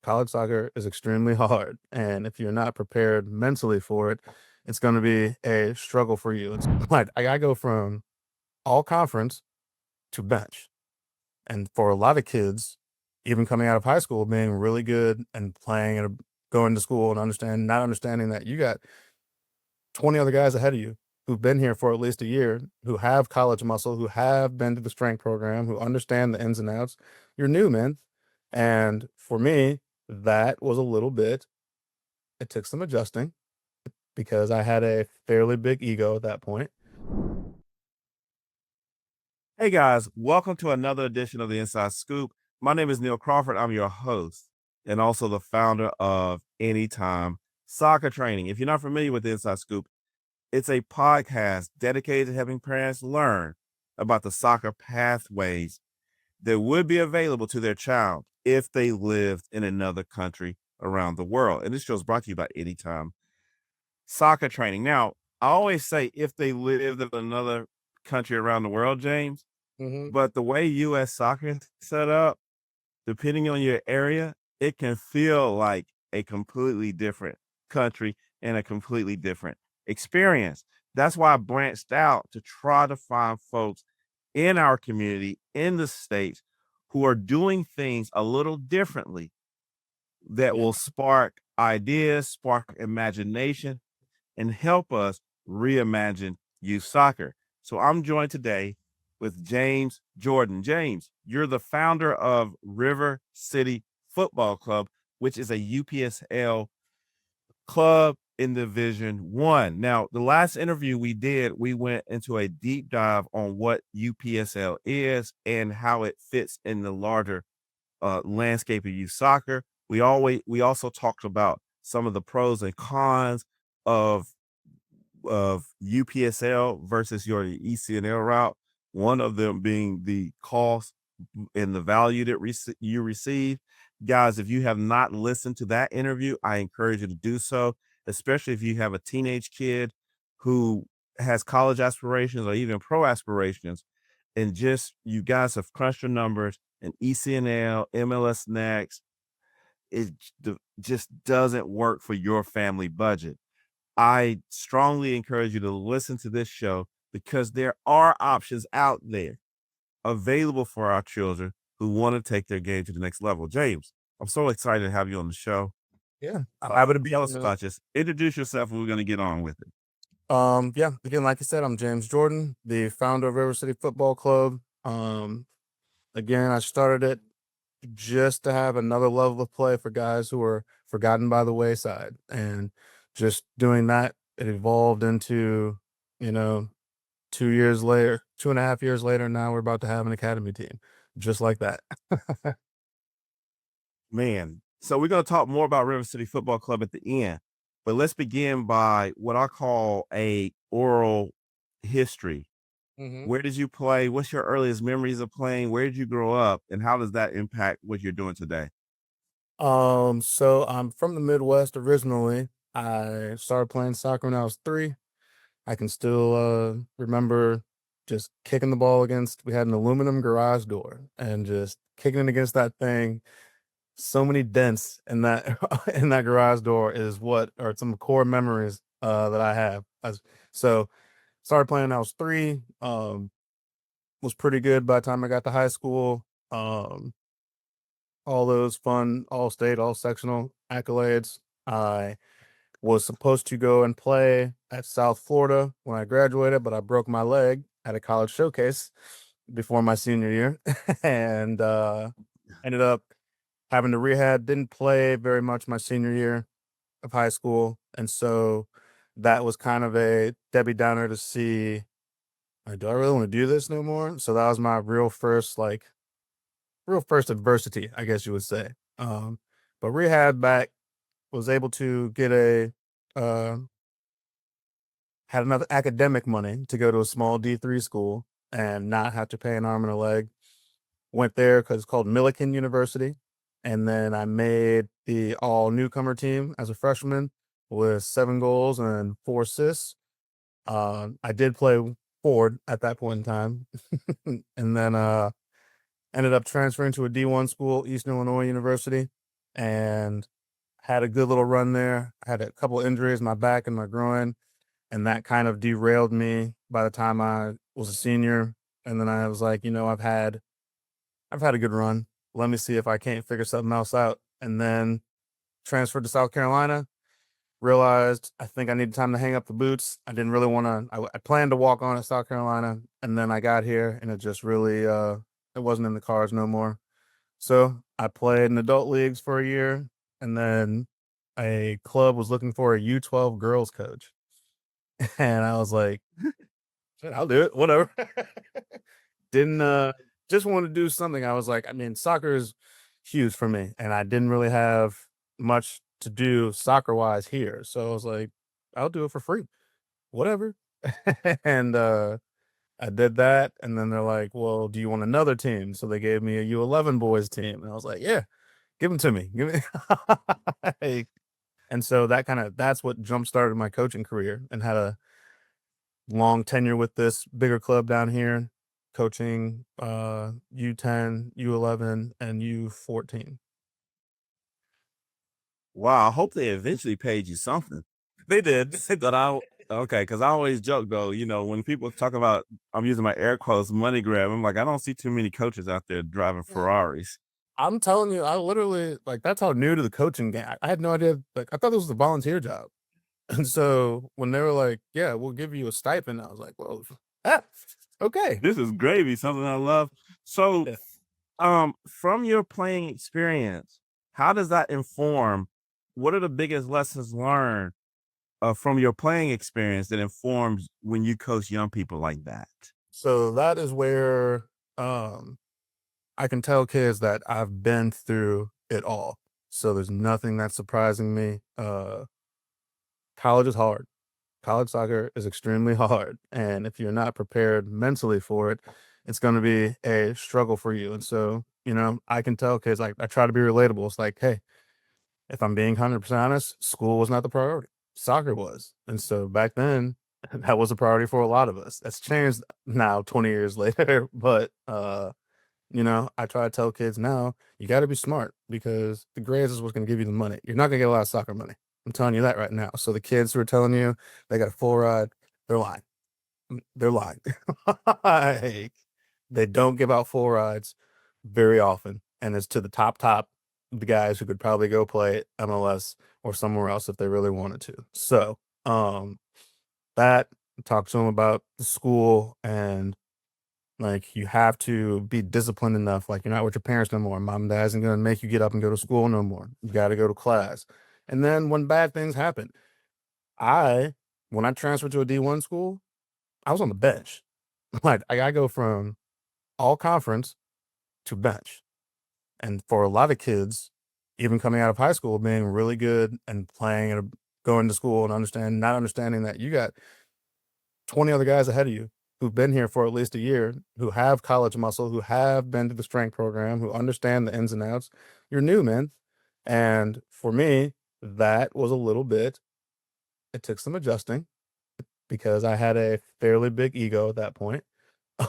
college soccer is extremely hard, and if you're not prepared mentally for it, it's going to be a struggle for you. It's like I go from all conference to bench, and for a lot of kids, even coming out of high school, being really good and playing and going to school and not understanding that you got 20 other guys ahead of you who've been here for at least a year, who have college muscle, who have been to the strength program, who understand the ins and outs. You're new, man. And for me, that was a little bit, it took some adjusting because I had a fairly big ego at that point. Hey guys, welcome to another edition of the Inside Scoop. My name is Neil Crawford. I'm your host and also the founder of Anytime Soccer Training. If you're not familiar with the Inside Scoop, it's a podcast dedicated to helping parents learn about the soccer pathways that would be available to their child if they lived in another country around the world. And this show is brought to you by Anytime Soccer Training. Now, I always say if they lived in another country around the world, James, Mhm. but the way US soccer is set up, depending on your area, it can feel like a completely different country and a completely different experience. That's why I branched out to try to find folks in our community, in the States, who are doing things a little differently that Yeah. will spark ideas, spark imagination, and help us reimagine youth soccer. So I'm joined today with James Jordan. James, you're the founder of River City Football Club, which is a UPSL club in Division One. Now, the last interview we did, we went into a deep dive on what UPSL is and how it fits in the larger landscape of youth soccer. We also talked about some of the pros and cons of UPSL versus your ECNL route. One of them being the cost and the value that you receive. Guys, if you have not listened to that interview, I encourage you to do so, especially if you have a teenage kid who has college aspirations or even pro aspirations. And just you guys have crunched your numbers and ECNL, MLS Next, just doesn't work for your family budget. I strongly encourage you to listen to this show because there are options out there available for our children who want to take their game to the next level. James, I'm so excited to have you on the show. Yeah. I'm happy to be Tell us here. about this. Introduce yourself and we're going to get on with it. Yeah, again, like I said, I'm James Jordan, the founder of River City Football Club. Again, I started it just to have another level of play for guys who were forgotten by the wayside. And just doing that, it evolved into, you know, 2 years later, 2.5 years later, now we're about to have an academy team, just like that. Man, so we're going to talk more about River City Football Club at the end, but let's begin by what I call a oral history. hmm Where did you play? What's your earliest memories of playing? Where did you grow up? And how does that impact what you're doing today? So I'm from the Midwest originally. I started playing soccer when I was 3. I can still remember just kicking the ball against, we had an aluminum garage door and just kicking it against that thing. So many dents in that in that garage door is what are some core memories that I have. So started playing when I was 3. Was pretty good by the time I got to high school. All those fun, all state, all sectional accolades. I was supposed to go and play at South Florida when I graduated, but I broke my leg at a college showcase before my senior year and ended up having to rehab. Didn't play very much my senior year of high school. And so that was kind of a Debbie Downer to see, like, do I really want to do this no more? So that was my real first adversity, I guess you would say. But rehab back, was able to get uh, had enough academic money to go to a small D3 school and not have to pay an arm and a leg. Went there because it's called Millikan University. And then I made the all newcomer team as a freshman with 7 goals and 4 assists. I did play forward at that point in time. And then ended up transferring to a D1 school, Eastern Illinois University. and had a good little run there. I had a couple injuries, my back and my groin, and that kind of derailed me by the time I was a senior. And then I was like, I've had a good run. Let me see if I can't figure something else out. And then transferred to South Carolina. Realized I think I needed time to hang up the boots. I didn't really want to. I planned to walk on at South Carolina, and then I got here, and it just really it wasn't in the cards no more. So I played in adult leagues for a year, and then a club was looking for a U12 girls coach, and I was like, "Shit, I'll do it, whatever." Didn't Just wanted to do something. I was like, I mean, soccer is huge for me, and I didn't really have much to do soccer wise here. So I was like, I'll do it for free, whatever. And I did that, and then they're like, "Well, do you want another team?" So they gave me a U11 boys team, and I was like, "Yeah, give them to me, give me." Like, and so that's what jump started my coaching career, and had a long tenure with this bigger club down here, coaching U10, U11, and U14. Wow, I hope they eventually paid you something. They did. But I okay, because I always joke though, when people talk about I'm using my air quotes money grab, I'm like, I don't see too many coaches out there driving Ferraris. I'm telling you, I literally like that's how new to the coaching game. I had no idea. Like I thought this was a volunteer job. And so when they were like, "Yeah, we'll give you a stipend," I was like, "Well, ah, okay." This is gravy, something I love. So, Yeah. from your playing experience, how does that inform? What are the biggest lessons learned from your playing experience that informs when you coach young people like that? So that is where um I can tell kids that I've been through it all. So there's nothing that's surprising me. College is hard. College soccer is extremely hard, and if you're not prepared mentally for it, it's going to be a struggle for you. And so, I can tell kids like I try to be relatable. It's like, hey, if I'm being 100% honest, school was not the priority. Soccer was. And so back then, that was a priority for a lot of us. That's changed now 20 years later, but I try to tell kids now, you got to be smart because the grades is what's going to give you the money. You're not going to get a lot of soccer money. I'm telling you that right now. So the kids who are telling you they got a full ride, they're lying. They're lying. Like, they don't give out full rides very often, and it's to the top the guys who could probably go play MLS or somewhere else if they really wanted to. So, that talk to them about the school, and like you have to be disciplined enough. Like you're not with your parents no more. Mom and dad isn't gonna make you get up and go to school no more. You got to go to class. And then when bad things happen, I when I transferred to a D1 school, I was on the bench. Like I go from all conference to bench. And for a lot of kids, even coming out of high school, being really good and playing and going to school and not understanding that you got 20 other guys ahead of you who've been here for at least a year, who have college muscle, who have been to the strength program, who understand the ins and outs. You're new, man. And for me, that was a little bit, it took some adjusting because I had a fairly big ego at that point.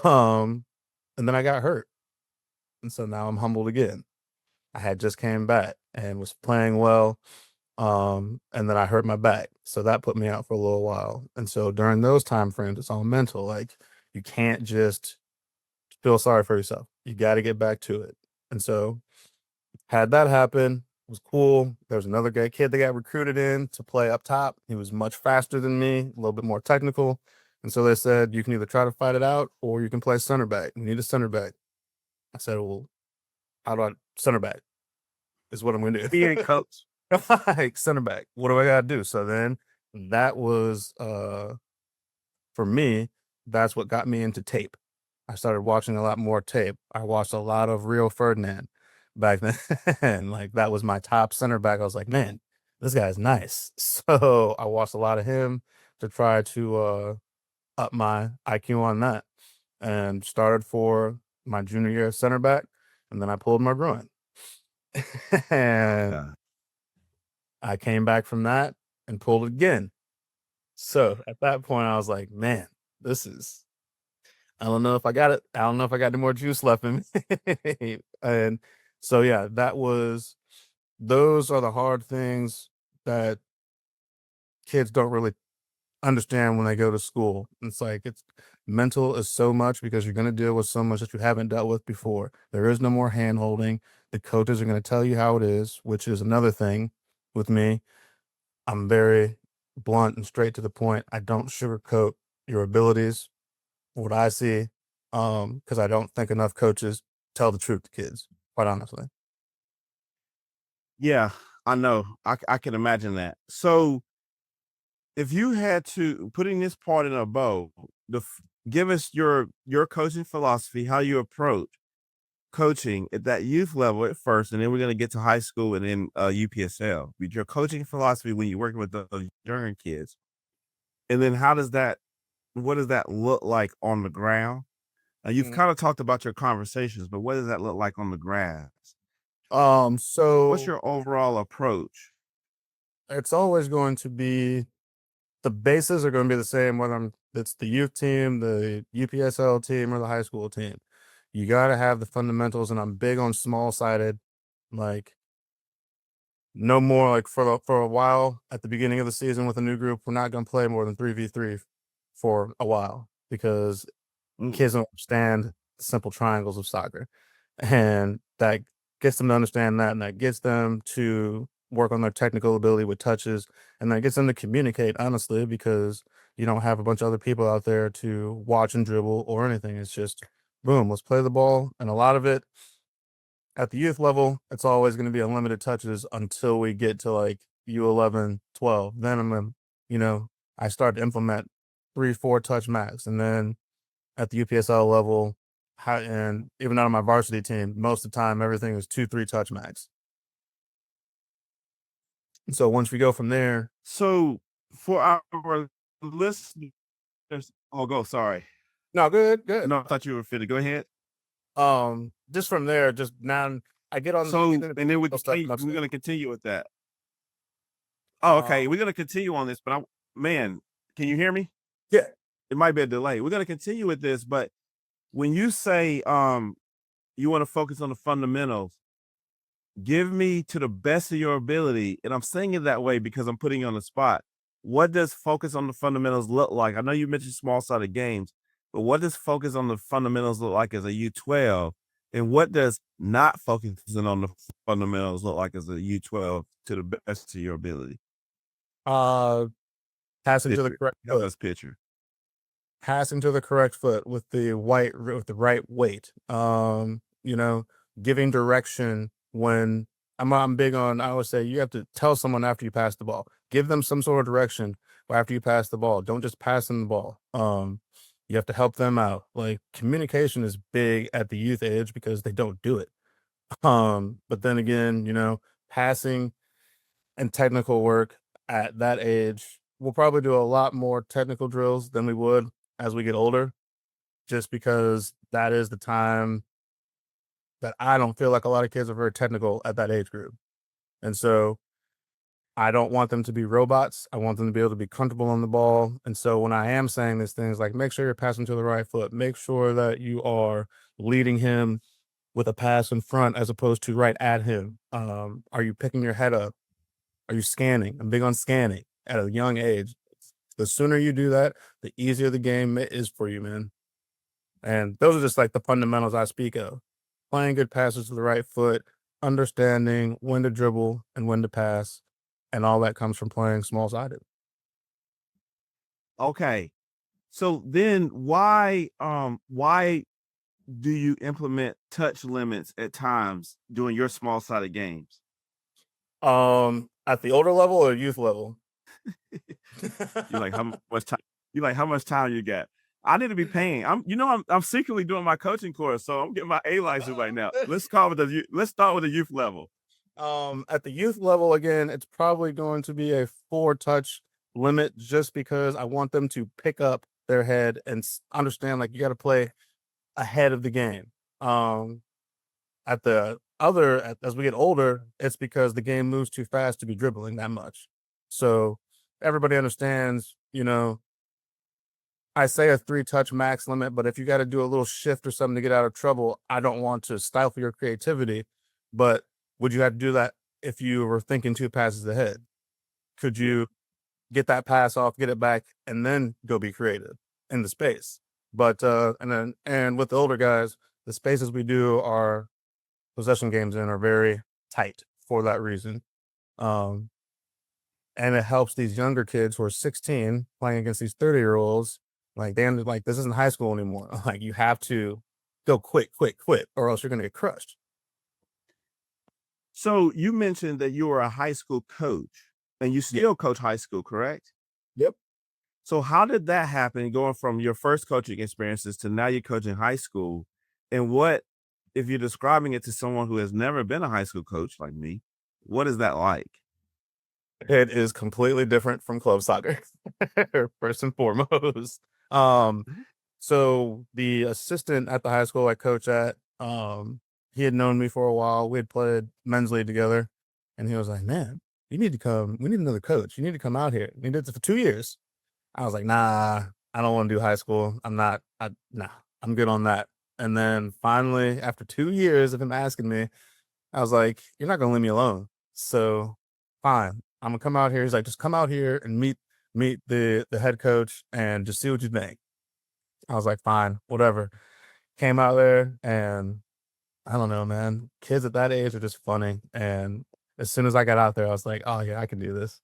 Um, and then I got hurt. And so now I'm humbled again. I had just came back and was playing well. And then I hurt my back. So that put me out for a little while. And so during those time frames, it's all mental. Like you can't just feel sorry for yourself. You got to get back to it. And so had that happen, it was cool. There was another gay kid that got recruited in to play up top. He was much faster than me, a little bit more technical. And so they said, you can either try to fight it out or you can play center back. You need a center back. I said, well, how do I center back is what I'm going to Being do. coach. Like center back. What do I got to do? So then that was, for me, that's what got me into tape. I started watching a lot more tape. I watched a lot of Rio Ferdinand back then. Like that was my top center back. I was like, man, this guy's nice. So I watched a lot of him to try to up my IQ on that, and started for my junior year at center back, and then I pulled my groin. And Yeah. I came back from that and pulled it again. So at that point, I was like, man, this is I don't know if I got it. I don't know if I got any more juice left in me. And so, yeah, that was those are the hard things that kids don't really understand when they go to school. It's like it's mental is so much because you're going to deal with so much that you haven't dealt with before. There is no more hand holding. The coaches are going to tell you how it is, which is another thing with me. I'm very blunt and straight to the point. I don't sugarcoat your abilities, what I see, because I don't think enough coaches tell the truth to kids, quite honestly. Yeah, I know. I can imagine that. So, if you had to putting this part in a bow, give us your coaching philosophy, how you approach coaching at that youth level at first, and then we're going to get to high school and then UPSL. With your coaching philosophy when you're working with those younger kids, and then what does that look like on the ground? You've Mm. kind of talked about your conversations, but what does that look like on the grass? What's So your overall approach? it's always going to be the bases are going to be the same whether it's the youth team, the UPSL team, or the high school team. You got to have the fundamentals, and I'm big on small sided, like no more like for a while at the beginning of the season with a new group. We're not going to play more than 3v3 for a while because Mm, kids don't understand the simple triangles of soccer, and that gets them to understand that, and that gets them to work on their technical ability with touches, and that gets them to communicate honestly because you don't have a bunch of other people out there to watch and dribble or anything. It's just boom, let's play the ball, and a lot of it at the youth level, it's always going to be unlimited touches until we get to like U11, 12. Then you know, I start to implement 3, 4 touch max, and then at the UPSL level, and even out of my varsity team, most of the time everything is 2, 3 touch max. So once we go from there, So, for our listeners, oh, go. Sorry. no, good, good. No, I thought you were fit. Go ahead. Just from there, just now I get on So, get into and then stuff and we're upset. gonna continue with that. Oh, okay. Um, We're gonna continue on this, but man, can you hear me? yeah, It might be a delay. We're gonna continue with this, but when you say you want to focus on the fundamentals, give me to the best of your ability. And I'm saying it that way because I'm putting you on the spot. What does focus on the fundamentals look like? I know you mentioned small sided games, but what does focus on the fundamentals look like as a U12? And what does not focusing on the fundamentals look like as a U12 to the best of your ability? uh, passing to the Picture. correct Help foot. us picture. Passing to the correct foot with the right weight. Giving direction when I'm big on. I always say you have to tell someone after you pass the ball. Give them some sort of direction after you pass the ball. Don't just pass them the ball. You have to help them out. Like communication is big at the youth age because they don't do it. But then again, passing and technical work at that age, we'll probably do a lot more technical drills than we would as we get older, just because that is the time that I don't feel like a lot of kids are very technical at that age group. And so I don't want them to be robots. I want them to be able to be comfortable on the ball. And so when I am saying these things, like make sure you're passing to the right foot, make sure that you are leading him with a pass in front as opposed to right at him. Are you picking your head up? Are you scanning? I'm big on scanning at a young age. The sooner you do that, the easier the game is for you, man. And those are just like the fundamentals I speak of. Playing good passes to the right foot, understanding when to dribble and when to pass, and all that comes from playing small sided. Okay. So then why do you implement touch limits at times during your small sided games? At the older level or youth level? You like how much time you like how much time you got? I need to be paying. I'm secretly doing my coaching course, so I'm getting my A license right now. Let's start with the youth level. At the youth level, again, it's probably going to be a 4 touch limit just because I want them to pick up their head and understand like you got to play ahead of the game. Um, as we get older, it's because the game moves too fast to be dribbling that much. So everybody understands, I say a 3 touch max limit, but if you got to do a little shift or something to get out of trouble, I don't want to stifle your creativity. But would you have to do that if you were thinking 2 passes ahead? Could you get that pass off, get it back, and then go be creative in the space? But, and with the older guys, the spaces we do our possession games in are very tight for that reason. Um, and it helps these younger kids who are 16 playing against these 30-year-olds. Like, they like, this isn't high school anymore. Like, you have to go quick, quick, quick, or else you're gonna get crushed. So you mentioned that you were a high school coach and you Yeah. still coach high school, correct? Yep. So how did that happen going from your first coaching experiences to now you're coaching high school? And what, if you're describing it to someone who has never been a high school coach like me, what is that like? It is completely different from club soccer, first and foremost. Um, Mhm. so the assistant at the high school I coach at, he had known me for a while. We had played men's league together, and he was like, "Man, you need to come. We need another coach. You need to come out here." And he did it for 2 years. I was like, "Nah, I don't want to do high school. I'm not. Nah, I'm good on that." And then finally, after 2 years of him asking me, I was like, "You're not gonna leave me alone. So fine. I'm gonna come out here." He's like, "Just come out here and meet the head coach and just see what you think." I was like, "Fine, whatever." Came out there and I don't know, man. Kids at that age are just funny. And as soon as I got out there, I was like, "Oh yeah, I can do this.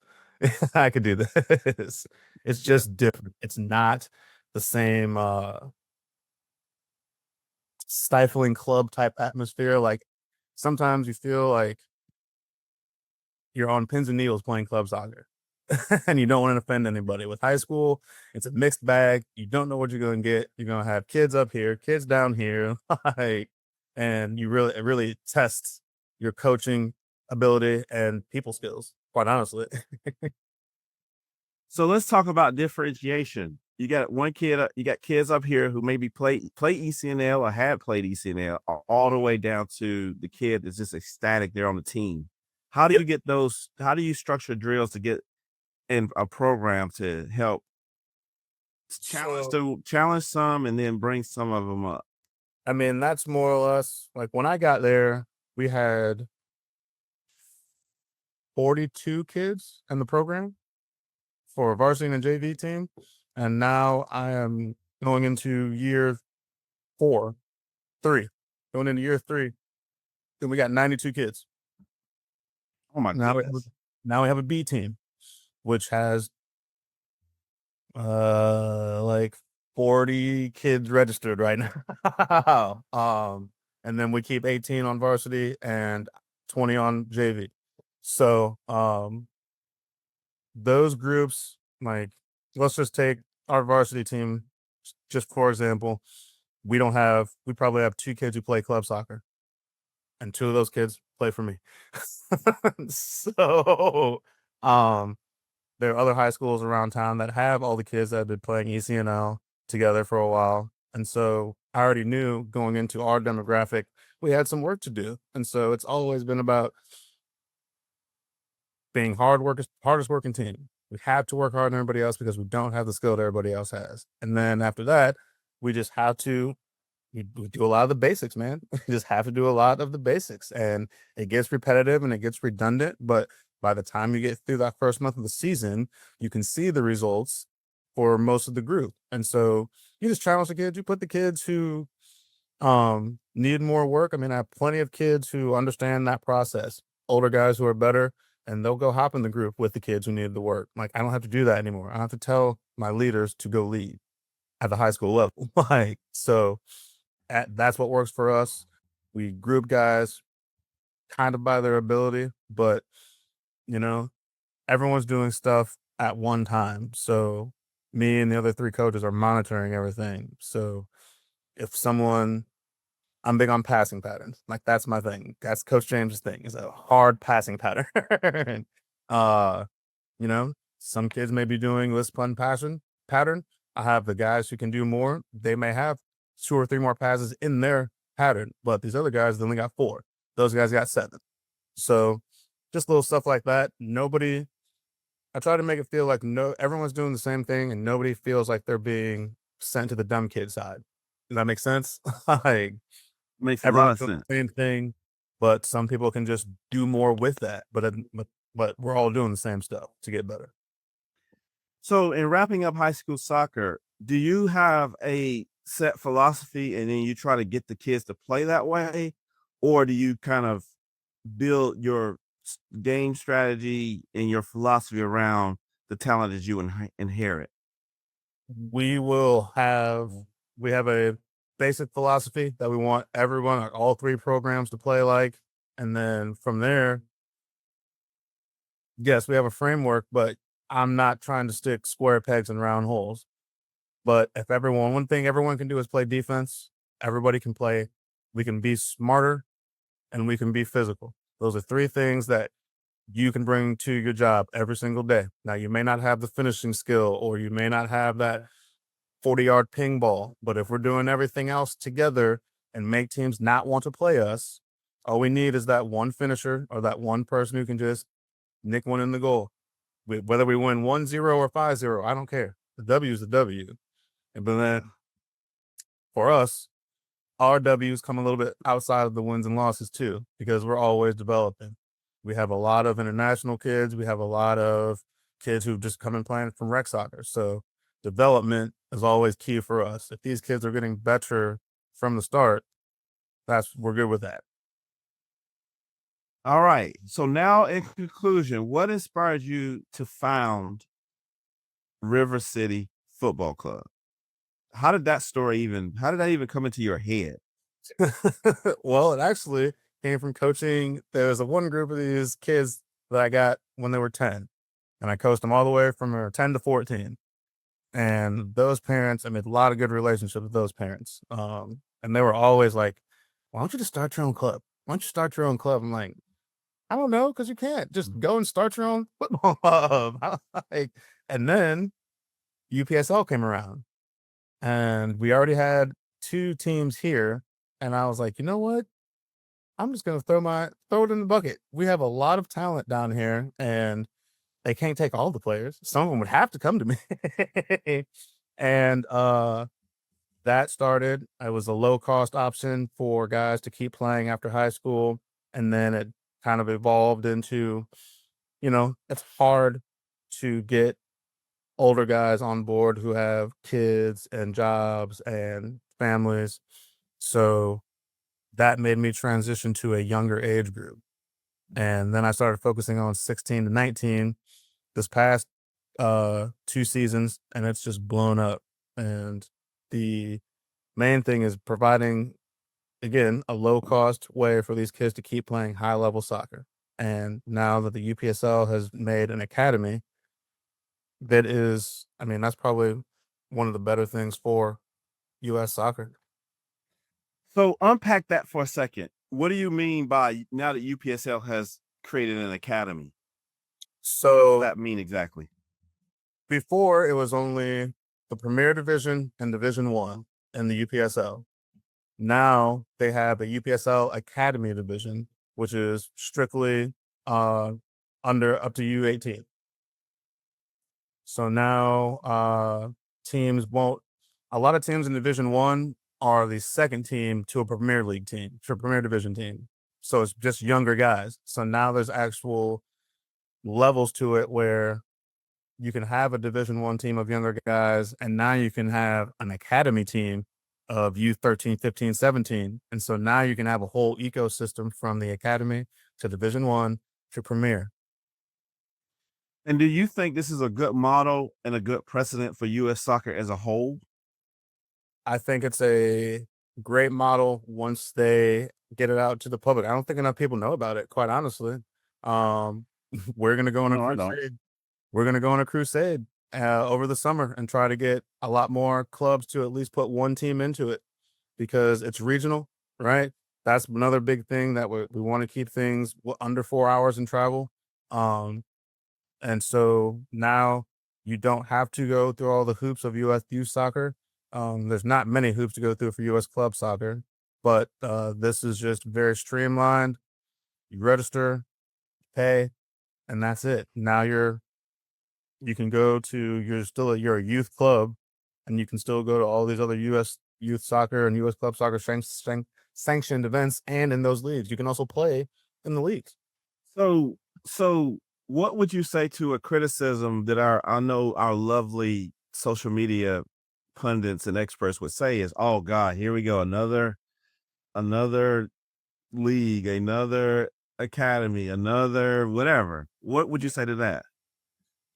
I could do this." It's Yeah. just different. It's not the same stifling club type atmosphere. Like sometimes you feel like you're on pins and needles playing club soccer and you don't want to offend anybody. With high school, it's a mixed bag. You don't know what you're going to get. You're going to have kids up here, kids down here, like, and it really tests your coaching ability and people skills, quite honestly. So let's talk about differentiation. You got one kid, you got kids up here who maybe play ECNL or have played ECNL, all the way down to the kid that's just ecstatic they're on the team. How do Yep. you get those? How do you structure drills to get in a program to help So, challenge some and then bring some of them up? I mean, that's more or less like when I got there, we had 42 kids in the program for a varsity and JV team. And now I am going into year 4, 3, going into year 3, and we got 92 kids. Oh my Now goodness. now we have a B team, which has, like 40 kids registered right now. And then we keep 18 on varsity and 20 on JV. So, those groups, like, let's just take our varsity team, just for example. We probably have 2 kids who play club soccer, and 2 of those kids play for me. So, um, there are other high schools around town that have all the kids that have been playing ECNL together for a while, and so I already knew going into our demographic, we had some work to do, and so it's always been about being hardest working team. We have to work harder than everybody else because we don't have the skill that everybody else has. And then after that, we just have to we do a lot of the basics, man. We just have to do a lot of the basics. And it gets repetitive and it gets redundant. But by the time you get through that first month of the season, you can see the results for most of the group. And so you just challenge the kids, you put the kids who need more work. I mean, I have plenty of kids who understand that process, older guys who are better, and they'll go hop in the group with the kids who need the work. Like, I don't have to do that anymore. I don't have to tell my leaders to go lead at the high school level. Like, so that's what works for us. We group guys kind of by their ability, but you know, everyone's doing stuff at one time. So me and the other 3 coaches are monitoring everything. So if someone I'm big on passing patterns. Like, that's my thing. That's Coach James's thing, is a hard passing pattern. uh, some kids may be doing this pun pattern. I have the guys who can do more. They may have 2 or 3 more passes in their pattern, but these other guys they only got 4. Those guys got 7. So just little stuff like that. I try to make it feel like no everyone's doing the same thing and nobody feels like they're being sent to the dumb kid side. Does that make sense? Like Makes a lot everyone's of doing sense. the same thing. but some people can just do more with that. But we're all doing the same stuff to get better. So, in wrapping up high school soccer, do you have a set philosophy and then you try to get the kids to play that way? Or do you kind of build your game strategy and your philosophy around the talent that you inherit? We will have we have a basic philosophy that we want everyone, like all three programs, to play like, and then from there, yes, we have a framework, but I'm not trying to stick square pegs in round holes. But if everyone, one thing everyone can do is play defense. Everybody can play. We can be smarter and we can be physical. Those are three things that you can bring to your job every single day. Now, you may not have the finishing skill or you may not have that 40-yard ping ball, but if we're doing everything else together and make teams not want to play us, all we need is that one finisher or that one person who can just nick one in the goal. Whether we win 1-0 or 5-0, I don't care. The W is the W. But then for us, our W's come a little bit outside of the wins and losses too, because we're always developing. We have a lot of international kids. We have a lot of kids who've just come and playing from rec soccer. So development is always key for us. If these kids are getting better from the start, we're good with that. All right. So now in conclusion, what inspired you to found River City Football Club? How did that even come into your head? Well, it actually came from coaching. There was a one group of these kids that I got when they were 10, and I coached them all the way from 10 to 14. And those parents, I made a lot of good relationships with those parents. And they were always like, why don't you just start your own club? Why don't you start your own club? I'm like, I don't know, because you can't just go and start your own football club. Like, and then UPSL came around and we already had two teams here. And I was like, you know what? I'm just gonna throw it in the bucket. We have a lot of talent down here, and they can't take all the players. Some of them would have to come to me. And that started. It was a low cost option for guys to keep playing after high school. And then it kind of evolved into, it's hard to get older guys on board who have kids and jobs and families. So that made me transition to a younger age group. And then I started focusing on 16 to 19 this past 2 seasons, and it's just blown up. And the main thing is providing, again, a low cost way for these kids to keep playing high level soccer. And now that the UPSL has made an academy, that's probably one of the better things for US soccer. So unpack that for a second. What do you mean by now that UPSL has created an academy? What does So that mean exactly? before it was only the Premier Division and Division One in the UPSL. Now they have a UPSL Academy division, which is strictly under up to U18. So now teams won't. A lot of teams in Division One are the second team to a Premier League team, to a Premier Division team. So it's just younger guys. So now there's actual levels to it where you can have a Division One team of younger guys, and now you can have an academy team of youth 13, 15, 17. And so now you can have a whole ecosystem from the academy to Division One to Premier. And do you think this is a good model and a good precedent for US soccer as a whole? I think it's a great model once they get it out to the public. I don't think enough people know about it, quite honestly. Um, we're gonna go on a No, I don't. crusade. We're gonna go on a crusade over the summer and try to get a lot more clubs to at least put one team into it because it's regional, right? That's another big thing that we want to keep things under 4 hours in travel. Um, and so now you don't have to go through all the hoops of US youth soccer. There's not many hoops to go through for US club soccer, but this is just very streamlined. You register, pay, and that's it. Now you can go to you're a youth club, and you can still go to all these other US youth soccer and US club soccer sanctioned events and in those leagues. You can also play in the leagues. So what would you say to a criticism that I know our lovely social media pundits and experts would say is, "Oh God, here we go, another league, another academy, another whatever." What would you say to that?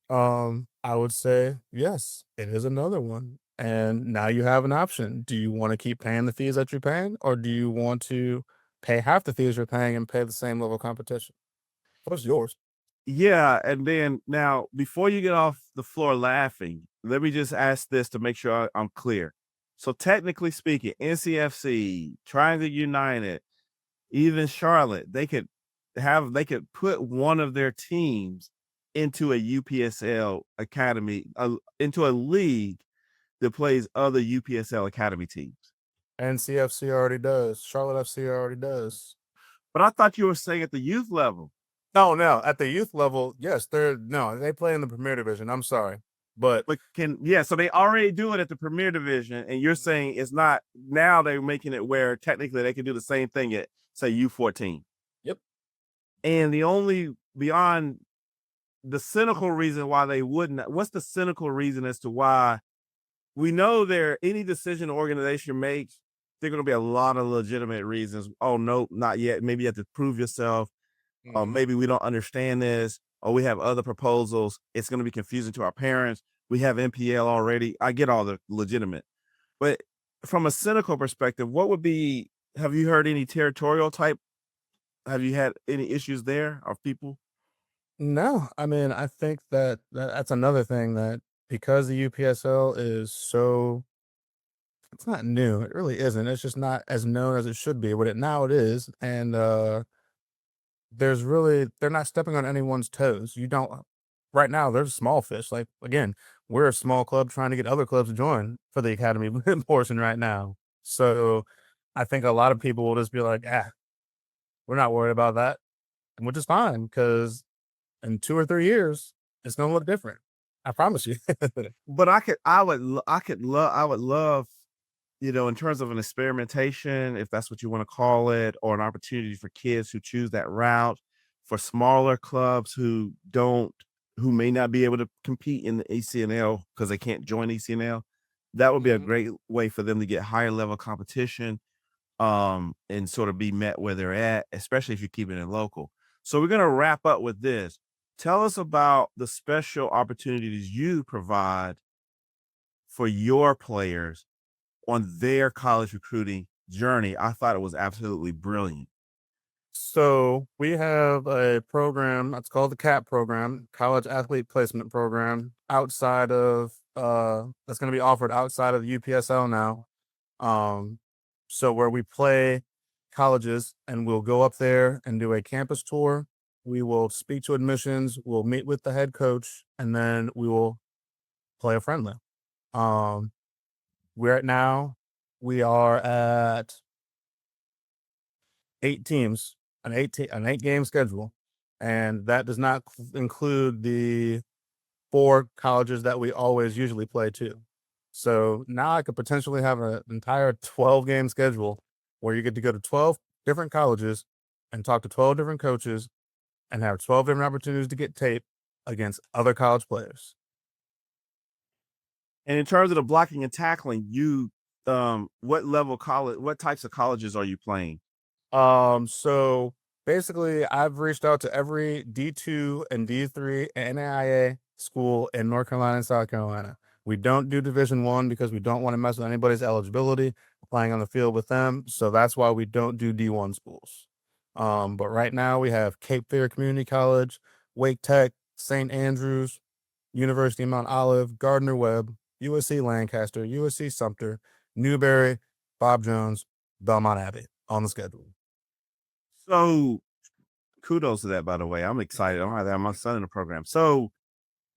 I would say, yes, it is another one. And now you have an option. Do you want to keep paying the fees that you're paying, or do you want to pay half the fees you're paying and pay the same level of competition? What's yours? Yeah, and then now before you get off the floor laughing, let me just ask this to make sure I'm clear. So technically speaking, NCFC, Triangle United, even Charlotte, they could put one of their teams into a UPSL academy, into a league that plays other UPSL academy teams. NCFC already does. Charlotte FC already does. But I thought you were saying at the youth level. No, no. At the youth level, yes, they play in the Premier Division. I'm sorry. But But so they already do it at the Premier Division, and you're saying it's not now they're making it where technically they can do the same thing at say U14. yep. And the only beyond the cynical reason why they wouldn't, what's the cynical reason as to why we know there any decision the organization makes, there are going to be a lot of legitimate reasons. Oh no, not yet. Maybe you have to prove yourself. Or Mhm. maybe we don't understand this, or we have other proposals. It's going to be confusing to our parents. We have NPL already. I get all the legitimate, but from a cynical perspective, what would be? Have you heard any territorial type? Have you had any issues there of people? No, I mean, I think that's another thing that because the UPSL is so it's not new. It really isn't. It's just not as known as it should be. But now it is, and they're not stepping on anyone's toes. You don't right now. There's small fish. Like again, we're a small club trying to get other clubs to join for the academy portion right now. So I think a lot of people will just be like, ah, we're not worried about that, which is fine because in 2 or 3 years it's gonna look different. I promise you. But I would love, in terms of an experimentation, if that's what you want to call it, or an opportunity for kids who choose that route, for smaller clubs who may not be able to compete in the ECNL because they can't join ECNL. That would be a Mhm. great way for them to get higher level competition, and sort of be met where they're at, especially if you're keeping it local. So we're gonna wrap up with this. Tell us about the special opportunities you provide for your players on their college recruiting journey. I thought it was absolutely brilliant. So we have a program that's called the CAP program, College Athlete Placement Program, outside of that's going to be offered outside of the UPSL now. Um, so where we play colleges and we'll go up there and do a campus tour. We will speak to admissions. We'll meet with the head coach, and then we will play a friendly. Um, we're at now we are at 8 teams, an 8 game schedule, and that does not include the 4 colleges that we always usually play too. So now I could potentially have an entire 12 game schedule where you get to go to 12 different colleges and talk to 12 different coaches and have 12 different opportunities to get tape against other college players. And in terms of the blocking and tackling, what types of colleges are you playing? So basically, I've reached out to every D2 and D3 NAIA school in North Carolina and South Carolina. We don't do Division 1 because we don't want to mess with anybody's eligibility playing on the field with them. So that's why we don't do D1 schools. But right now we have Cape Fear Community College, Wake Tech, St. Andrews, University of Mount Olive, Gardner Webb, USC Lancaster, USC Sumter, Newberry, Bob Jones, Belmont Abbey on the schedule. So kudos to that, by the way. I'm excited. I'm gonna have my son in the program. So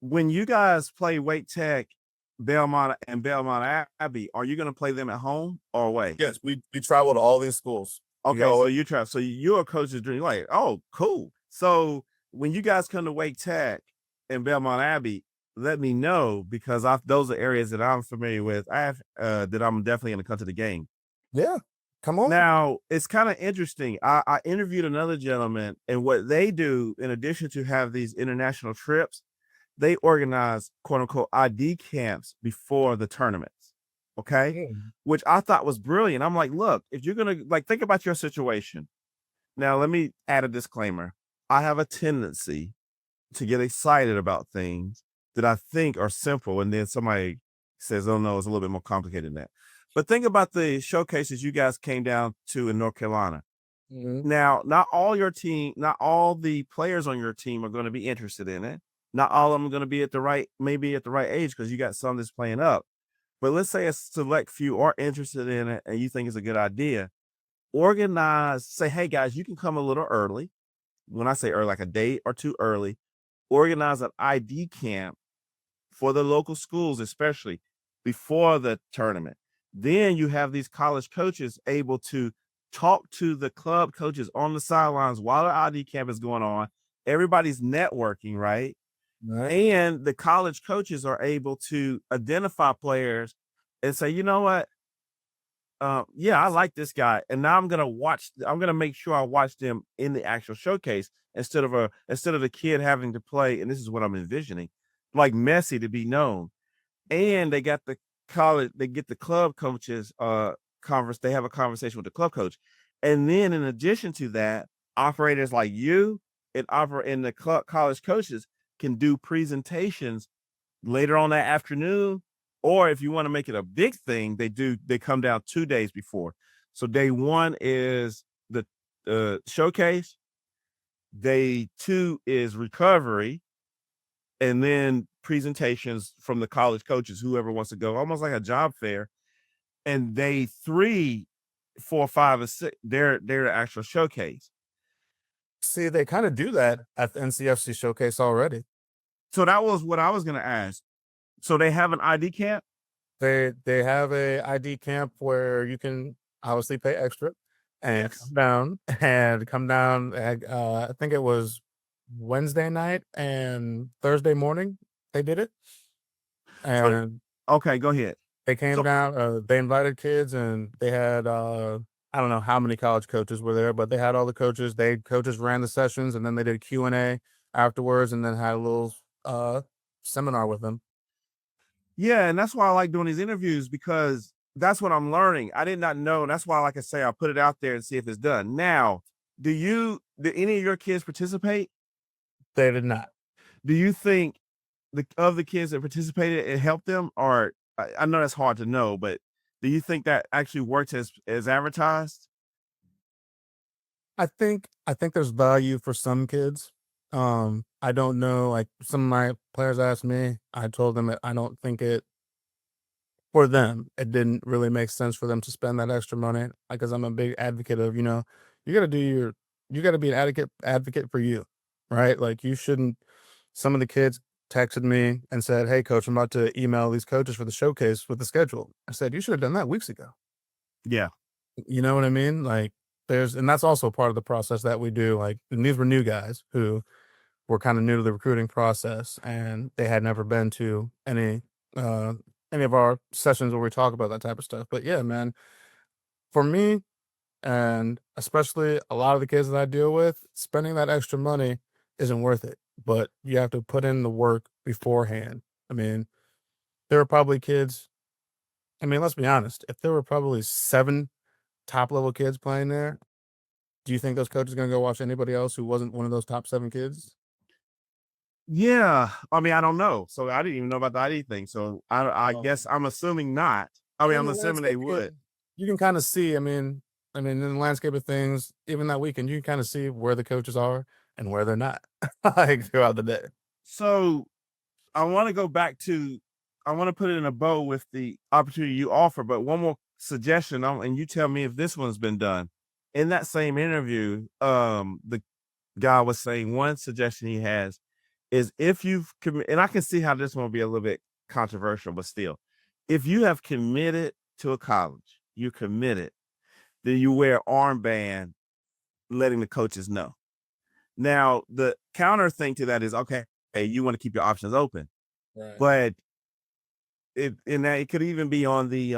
when you guys play Wake Tech, Belmont and Belmont Abbey, are you gonna play them at home or away? Yes, we travel to all these schools. We Okay, so always you try. So you're a coach's dream. Like, oh, cool. So when you guys come to Wake Tech and Belmont Abbey, let me know because those are areas that I'm familiar with. I have that I'm definitely going to come to the game. yeah. Come on. Now, it's kind of interesting. I interviewed another gentleman, and what they do, in addition to have these international trips, they organize quote unquote ID camps before the tournaments. Okay. Mm. Which I thought was brilliant. I'm like, look, if you're going to like think about your situation. Now, let me add a disclaimer. I have a tendency to get excited about things that I think are simple. And then somebody says, oh, no, it's a little bit more complicated than that. But think about the showcases you guys came down to in North Carolina. Mhm. Now, not all your team, not all the players on your team are going to be interested in it. Not all of them are going to be at the right, maybe at the right age, because you got some that's playing up. But let's say a select few are interested in it and you think it's a good idea. Organize, say, hey guys, you can come a little early. When I say early, like a day or two early, organize an ID camp for the local schools, especially before the tournament. Then you have these college coaches able to talk to the club coaches on the sidelines while the ID camp is going on. Everybody's networking, right? Right. And the college coaches are able to identify players and say, you know what? Yeah, I like this guy. And now I'm gonna make sure I watch them in the actual showcase instead of the kid having to play, and this is what I'm envisioning, like Messi to be known. And they got the college, they get the club coaches they have a conversation with the club coach. And then in addition to that, operators like you and the college coaches can do presentations later on that afternoon. Or if you want to make it a big thing, they come down 2 days before. So day one is the showcase, day two is recovery, and then presentations from the college coaches, whoever wants to go, almost like a job fair. And day 3, 4, 5, and 6, they're the actual showcase. See, they kind of do that at the NCFC showcase already. So that was what I was gonna ask. So they have an ID camp? They have a ID camp where you can obviously pay extra and Yes. come down and, I think it was Wednesday night and Thursday morning they did it, So and okay, go ahead. they came So down, they invited kids and they had, I don't know how many college coaches were there, but they had all the coaches. Coaches ran the sessions and then they did Q&A afterwards and then had a little, seminar with them. yeah, and that's why I like doing these interviews, because that's what I'm learning. I did not know. That's why, like I say, I'll put it out there and see if it's done. Now, did any of your kids participate? They did not. Do you think the kids that participated, it helped them? Or I know that's hard to know, but do you think that actually worked as advertised? I think there's value for some kids. I don't know, like some of my players asked me, I told them that I don't think it for them, it didn't really make sense for them to spend that extra money because I'm a big advocate of, you got to do your you got to be an advocate for you, right? Like you shouldn't some of the kids texted me and said, "Hey coach, I'm about to email these coaches for the showcase with the schedule." I said, "You should have done that weeks ago." Yeah. You know what I mean? Like and that's also part of the process that we do. Like, and these were new guys who were kind of new to the recruiting process and they had never been to uh any of our sessions where we talk about that type of stuff. But yeah, man, for me and especially a lot of the kids that I deal with, spending that extra money isn't worth it. But you have to put in the work beforehand. I mean, there were probably kids, I mean, let's be honest, if there were probably 7 top level kids playing there, do you think those coaches are gonna go watch anybody else who wasn't one of those top 7 kids? Yeah. I mean, I don't know. So I didn't even know about the ID thing. So I Oh. guess I'm assuming not. I mean, In I'm the assuming they landscape, would. you can kinda see, in the landscape of things, even that weekend, you can kinda see where the coaches are and where they're not, like, throughout the day. So I want to go back to, I want to put it in a bow with the opportunity you offer, but one more suggestion, and you tell me if this one's been done. In that same interview, the guy was saying one suggestion he has is, if and I can see how this one will be a little bit controversial, but still, if you have committed to a college, you're committed, then you wear armband letting the coaches know. Now, the counter thing to that is, okay, hey, you want to keep your options open, Right. but it could even be on the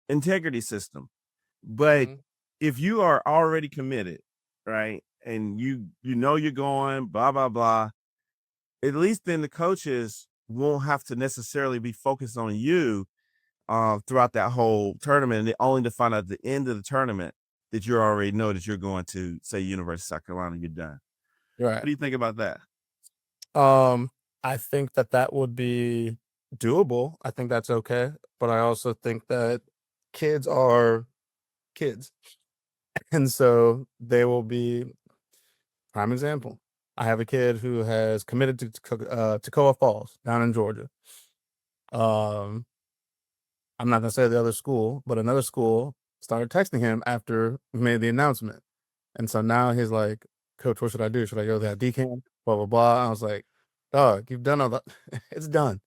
integrity system. But Mhm. if you are already committed, right, and you know you're going, blah blah blah, at least then the coaches won't have to necessarily be focused on you throughout that whole tournament, and only to find out at the end of the tournament that you already know that you're going to say University of South Carolina, you're done. What Right. do you think about that? Um, I think that that would be doable. I think that's okay, but I also think that kids are kids, and so they will be prime example. I have a kid who has committed to Toccoa Falls down in Georgia. Um, I'm not gonna say the other school, but another school started texting him after we made the announcement, and so now he's like, "Coach, what should I do? Should I go to that decamp? Blah blah blah." I was like, "Dog, you've done all that. It's done.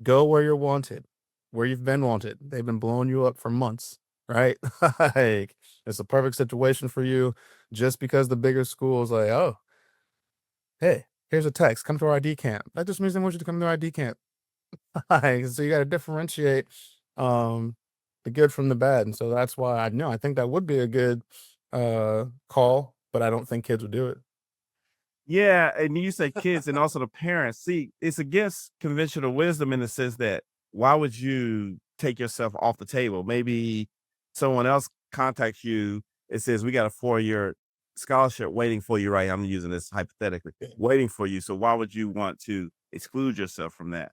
Go where you're wanted, where you've been wanted. They've been blowing you up for months, right? Like, it's a perfect situation for you. Just because the bigger school is like, oh, hey, here's a text, come to our ID camp. That just means they want you to come to our ID camp. Like, so you got to differentiate um, the good from the bad, and so that's why I know I think that would be a good call, but I don't think kids would do it. Yeah, and you say kids and also the parents. See, it's against conventional wisdom in the sense that why would you take yourself off the table? Maybe someone else contacts you. It says we got a 4-year scholarship waiting for you, right? I'm using this hypothetically, waiting for you. So why would you want to exclude yourself from that?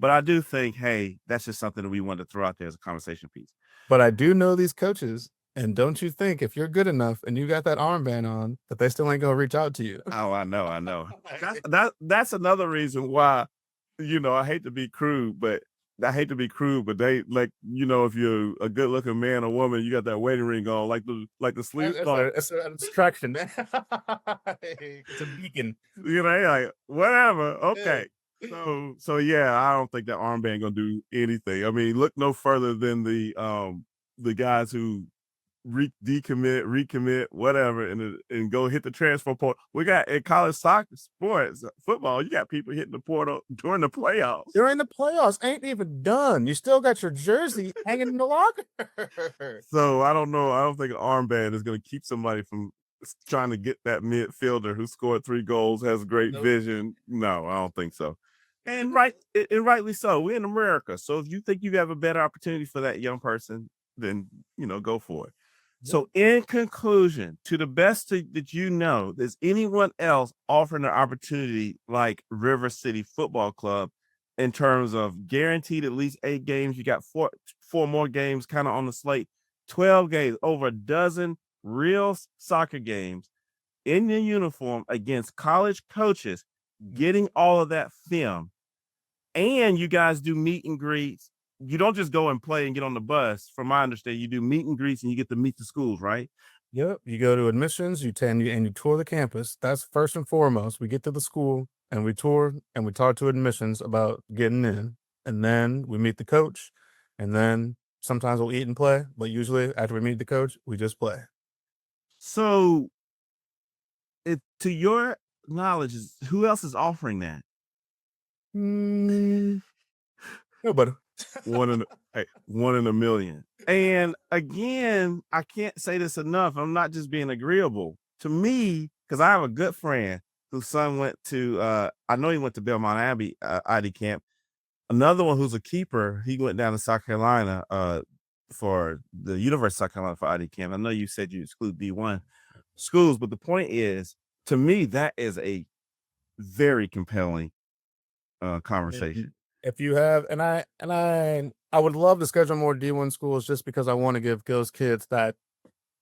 But I do think, hey, that's just something that we want to throw out there as a conversation piece. But I do know these coaches, and don't you think if you're good enough and you got that armband on, that they still ain't gonna reach out to you? Oh, I know, I know. That's another reason why, I hate to be crude, but they like, if you're a good looking man or woman, you got that wedding ring on, like the sleep on, It's a distraction. It's a beacon. like whatever. Yeah. Okay. So yeah, I don't think that armband gonna do anything. I mean, look no further than the guys who decommit, recommit, whatever, and go hit the transfer portal. We got in college soccer, sports, football. You got people hitting the portal during the playoffs. During the playoffs, ain't even done. You still got your jersey hanging in the locker. So I don't know. I don't think an armband is going to keep somebody from trying to get that midfielder who scored 3 goals, has great Nope. vision. No, I don't think so. And rightly so. We're in America, so if you think you have a better opportunity for that young person, then go for it. So, in conclusion, to the best that you know, does anyone else offering an opportunity like River City Football Club in terms of guaranteed at least 8 games? You got four more games kind of on the slate, 12 games, over a dozen real soccer games in your uniform against college coaches, getting all of that film, and you guys do meet and greets. You don't just go and play and get on the bus. From my understanding, you do meet and greets and you get to meet the schools, right? Yep. You go to admissions, and you tour the campus. That's first and foremost. We get to the school and we tour and we talk to admissions about getting in. And then we meet the coach. And then sometimes we'll eat and play. But usually after we meet the coach, we just play. So, to your knowledge, who else is offering that? Mm, nobody. One in a million. And again, I can't say this enough. I'm not just being agreeable. To me, because I have a good friend whose son went to I know he went to Belmont Abbey ID camp. Another one who's a keeper, he went down to South Carolina for the University of South Carolina for ID camp. I know you said you exclude D1 schools, but the point is, to me, that is a very compelling conversation. If you have, I would love to schedule more D1 schools just because I want to give those kids that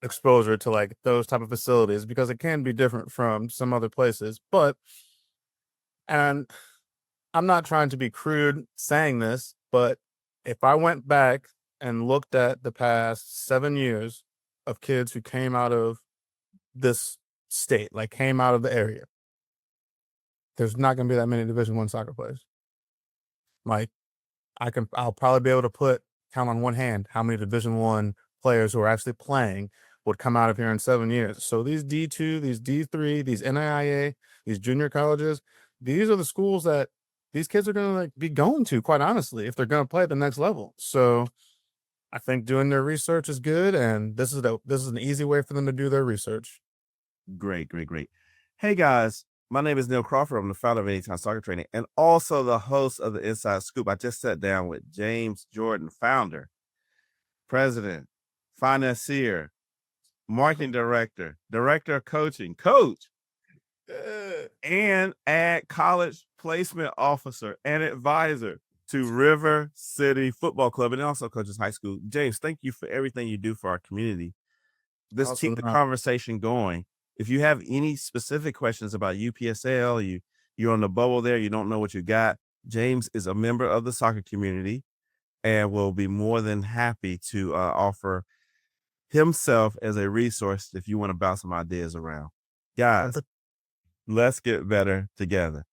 exposure to like those type of facilities because it can be different from some other places. But and I'm not trying to be crude saying this, but if I went back and looked at the past 7 years of kids who came out of this state, like came out of the area, there's not going to be that many Division 1 soccer players. Like I'll probably be able to count on one hand how many Division 1 players who are actually playing would come out of here in 7 years. So these D2, these D3, these NAIA, these junior colleges, these are the schools that these kids are going to like be going to, quite honestly, if they're going to play at the next level. So I think doing their research is good, and this is an easy way for them to do their research. Great, great, great. Hey guys, my name is Neil Crawford. I'm the founder of Anytime Soccer Training and also the host of the Inside Scoop. I just sat down with James Jordan, founder, president, financier, marketing director, director of coaching, coach, and college placement officer and advisor to River City Football Club, and also coaches high school. James, thank you for everything you do for our community. Let's Also, keep the conversation going. If you have any specific questions about UPSL, you're on the bubble there, you don't know what you got, James is a member of the soccer community and will be more than happy to offer himself as a resource if you want to bounce some ideas around. Guys, let's get better together.